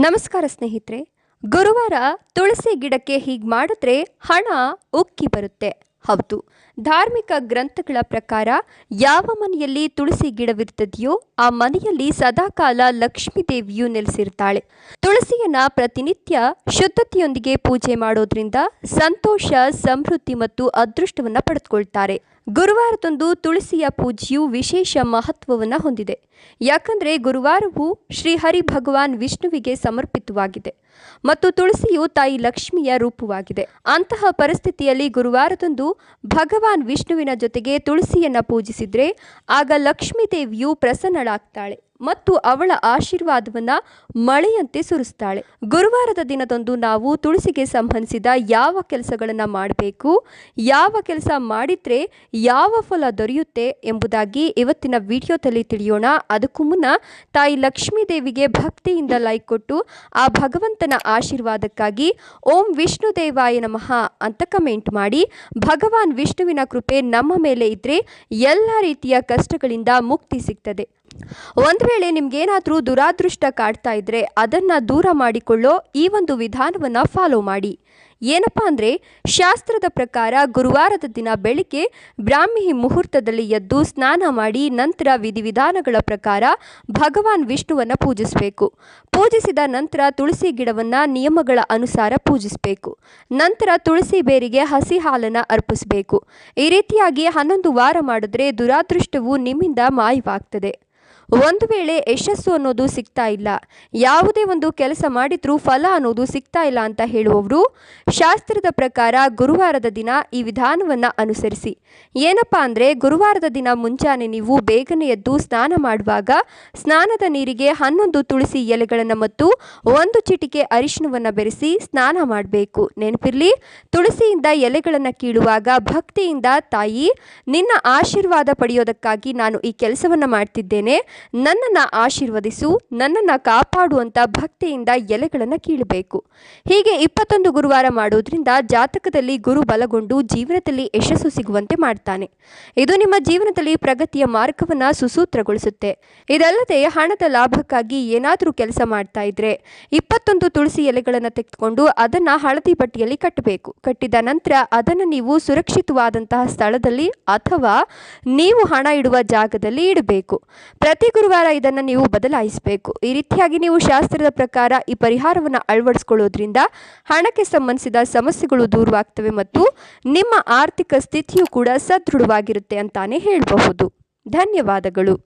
ನಮಸ್ಕಾರ ಸ್ನೇಹಿತರೆ. ಗುರುವಾರ ತುಳಸಿ ಗಿಡಕ್ಕೆ ಹೀಗೆ ಮಾಡಿದ್ರೆ ಹಣ ಉಕ್ಕಿ ಬರುತ್ತೆ. ಹೌದು, ಧಾರ್ಮಿಕ ಗ್ರಂಥಗಳ ಪ್ರಕಾರ ಯಾವ ಮನೆಯಲ್ಲಿ ತುಳಸಿ ಗಿಡವಿರ್ತದೆಯೋ ಆ ಮನೆಯಲ್ಲಿ ಸದಾಕಾಲ ಲಕ್ಷ್ಮೀ ದೇವಿಯು ನೆಲೆಸಿರ್ತಾಳೆ. ತುಳಸಿಯನ್ನ ಪ್ರತಿನಿತ್ಯ ಶುದ್ಧತೆಯೊಂದಿಗೆ ಪೂಜೆ ಮಾಡೋದ್ರಿಂದ ಸಂತೋಷ, ಸಮೃದ್ಧಿ ಮತ್ತು ಅದೃಷ್ಟವನ್ನ ಪಡೆದುಕೊಳ್ತಾರೆ. ಗುರುವಾರದಂದು ತುಳಸಿಯ ಪೂಜೆಯು ವಿಶೇಷ ಮಹತ್ವವನ್ನು ಹೊಂದಿದೆ. ಯಾಕಂದರೆ ಗುರುವಾರವು ಶ್ರೀಹರಿ ಭಗವಾನ್ ವಿಷ್ಣುವಿಗೆ ಸಮರ್ಪಿತವಾಗಿದೆ ಮತ್ತು ತುಳಸಿಯು ತಾಯಿ ಲಕ್ಷ್ಮಿಯ ರೂಪವಾಗಿದೆ. ಅಂತಹ ಪರಿಸ್ಥಿತಿಯಲ್ಲಿ ಗುರುವಾರದಂದು ಭಗವಾನ್ ವಿಷ್ಣುವಿನ ಜೊತೆಗೆ ತುಳಸಿಯನ್ನು ಪೂಜಿಸಿದರೆ ಆಗ ಲಕ್ಷ್ಮೀ ದೇವಿಯು ಪ್ರಸನ್ನಳಾಗ್ತಾಳೆ ಮತ್ತು ಅವಳ ಆಶೀರ್ವಾದವನ್ನು ಮಳೆಯಂತೆ ಸುರಿಸ್ತಾಳೆ. ಗುರುವಾರದ ದಿನದಂದು ನಾವು ತುಳಸಿಗೆ ಸಂಬಂಧಿಸಿದ ಯಾವ ಕೆಲಸಗಳನ್ನು ಮಾಡಬೇಕು, ಯಾವ ಕೆಲಸ ಮಾಡಿದರೆ ಯಾವ ಫಲ ದೊರೆಯುತ್ತೆ ಎಂಬುದಾಗಿ ಇವತ್ತಿನ ವಿಡಿಯೋದಲ್ಲಿ ತಿಳಿಯೋಣ. ಅದಕ್ಕೂ ಮುನ್ನ ತಾಯಿ ಲಕ್ಷ್ಮೀ ದೇವಿಗೆ ಭಕ್ತಿಯಿಂದ ಲೈಕ್ ಕೊಟ್ಟು ಆ ಭಗವಂತನ ಆಶೀರ್ವಾದಕ್ಕಾಗಿ ಓಂ ವಿಷ್ಣು ದೇವಾಯ ನಮಃ ಅಂತ ಕಮೆಂಟ್ ಮಾಡಿ. ಭಗವಾನ್ ವಿಷ್ಣುವಿನ ಕೃಪೆ ನಮ್ಮ ಮೇಲೆ ಇದ್ದರೆ ಎಲ್ಲ ರೀತಿಯ ಕಷ್ಟಗಳಿಂದ ಮುಕ್ತಿ ಸಿಗ್ತದೆ. ಒಂದು ವೇಳೆ ನಿಮ್ಗೇನಾದರೂ ದುರಾದೃಷ್ಟ ಕಾಡ್ತಾ ಇದ್ರೆ ಅದನ್ನು ದೂರ ಮಾಡಿಕೊಳ್ಳೋ ಈ ಒಂದು ವಿಧಾನವನ್ನು ಫಾಲೋ ಮಾಡಿ. ಏನಪ್ಪ ಅಂದರೆ, ಶಾಸ್ತ್ರದ ಪ್ರಕಾರ ಗುರುವಾರದ ದಿನ ಬೆಳಿಗ್ಗೆ ಬ್ರಾಹ್ಮಿ ಮುಹೂರ್ತದಲ್ಲಿ ಎದ್ದು ಸ್ನಾನ ಮಾಡಿ ನಂತರ ವಿಧಿವಿಧಾನಗಳ ಪ್ರಕಾರ ಭಗವಾನ್ ವಿಷ್ಣುವನ್ನು ಪೂಜಿಸಬೇಕು. ಪೂಜಿಸಿದ ನಂತರ ತುಳಸಿ ಗಿಡವನ್ನು ನಿಯಮಗಳ ಅನುಸಾರ ಪೂಜಿಸಬೇಕು. ನಂತರ ತುಳಸಿ ಬೇರಿಗೆ ಹಸಿ ಹಾಲನ್ನು ಅರ್ಪಿಸಬೇಕು. ಈ ರೀತಿಯಾಗಿ 11 ವಾರ ಮಾಡಿದ್ರೆ ದುರಾದೃಷ್ಟವು ನಿಮ್ಮಿಂದ ಮಾಯವಾಗ್ತದೆ. ಒಂದು ವೇಳೆ ಯಶಸ್ಸು ಅನ್ನೋದು ಸಿಗ್ತಾ ಇಲ್ಲ, ಯಾವುದೇ ಒಂದು ಕೆಲಸ ಮಾಡಿದ್ರೂ ಫಲ ಅನ್ನೋದು ಸಿಗ್ತಾ ಇಲ್ಲ ಅಂತ ಹೇಳುವವರು ಶಾಸ್ತ್ರದ ಪ್ರಕಾರ ಗುರುವಾರದ ದಿನ ಈ ವಿಧಾನವನ್ನು ಅನುಸರಿಸಿ. ಏನಪ್ಪ ಅಂದರೆ, ಗುರುವಾರದ ದಿನ ಮುಂಜಾನೆ ನೀವು ಬೇಗನೆ ಎದ್ದು ಸ್ನಾನ ಮಾಡುವಾಗ ಸ್ನಾನದ ನೀರಿಗೆ 11 ತುಳಸಿ ಎಲೆಗಳನ್ನು ಮತ್ತು 1 ಚಿಟಿಕೆ ಅರಿಶಿಣವನ್ನು ಬೆರೆಸಿ ಸ್ನಾನ ಮಾಡಬೇಕು. ನೆನಪಿರಲಿ, ತುಳಸಿಯಿಂದ ಎಲೆಗಳನ್ನು ಕೀಳುವಾಗ ಭಕ್ತಿಯಿಂದ ತಾಯಿ ನಿನ್ನ ಆಶೀರ್ವಾದ ಪಡೆಯೋದಕ್ಕಾಗಿ ನಾನು ಈ ಕೆಲಸವನ್ನು ಮಾಡ್ತಿದ್ದೇನೆ, ನನ್ನನ್ನು ಆಶೀರ್ವದಿಸು, ನನ್ನನ್ನು ಕಾಪಾಡುವಂಥ ಭಕ್ತಿಯಿಂದ ಎಲೆಗಳನ್ನು ಕೀಳಬೇಕು. ಹೀಗೆ 21 ಗುರುವಾರ ಮಾಡೋದ್ರಿಂದ ಜಾತಕದಲ್ಲಿ ಗುರು ಬಲಗೊಂಡು ಜೀವನದಲ್ಲಿ ಯಶಸ್ಸು ಸಿಗುವಂತೆ ಮಾಡ್ತಾನೆ. ಇದು ನಿಮ್ಮ ಜೀವನದಲ್ಲಿ ಪ್ರಗತಿಯ ಮಾರ್ಗವನ್ನು ಸುಸೂತ್ರಗೊಳಿಸುತ್ತೆ. ಇದಲ್ಲದೆ ಹಣದ ಲಾಭಕ್ಕಾಗಿ ಏನಾದರೂ ಕೆಲಸ ಮಾಡ್ತಾ ಇದ್ರೆ 21 ತುಳಸಿ ಎಲೆಗಳನ್ನು ತೆಗೆದುಕೊಂಡು ಅದನ್ನು ಹಳದಿ ಬಟ್ಟೆಯಲ್ಲಿ ಕಟ್ಟಬೇಕು. ಕಟ್ಟಿದ ನಂತರ ಅದನ್ನು ನೀವು ಸುರಕ್ಷಿತವಾದಂತಹ ಸ್ಥಳದಲ್ಲಿ ಅಥವಾ ನೀವು ಹಣ ಇಡುವ ಜಾಗದಲ್ಲಿ ಇಡಬೇಕು. ಪ್ರತಿ ಗುರುವಾರ ಇದನ್ನು ನೀವು ಬದಲಾಯಿಸಬೇಕು. ಈ ರೀತಿಯಾಗಿ ನೀವು ಶಾಸ್ತ್ರದ ಪ್ರಕಾರ ಈ ಪರಿಹಾರವನ್ನು ಅಳವಡಿಸಿಕೊಳ್ಳೋದ್ರಿಂದ ಹಣಕ್ಕೆ ಸಂಬಂಧಿಸಿದ ಸಮಸ್ಯೆಗಳು ದೂರವಾಗ್ತವೆ ಮತ್ತು ನಿಮ್ಮ ಆರ್ಥಿಕ ಸ್ಥಿತಿಯು ಕೂಡ ಸದೃಢವಾಗಿರುತ್ತೆ ಅಂತಾನೆ ಹೇಳಬಹುದು. ಧನ್ಯವಾದಗಳು.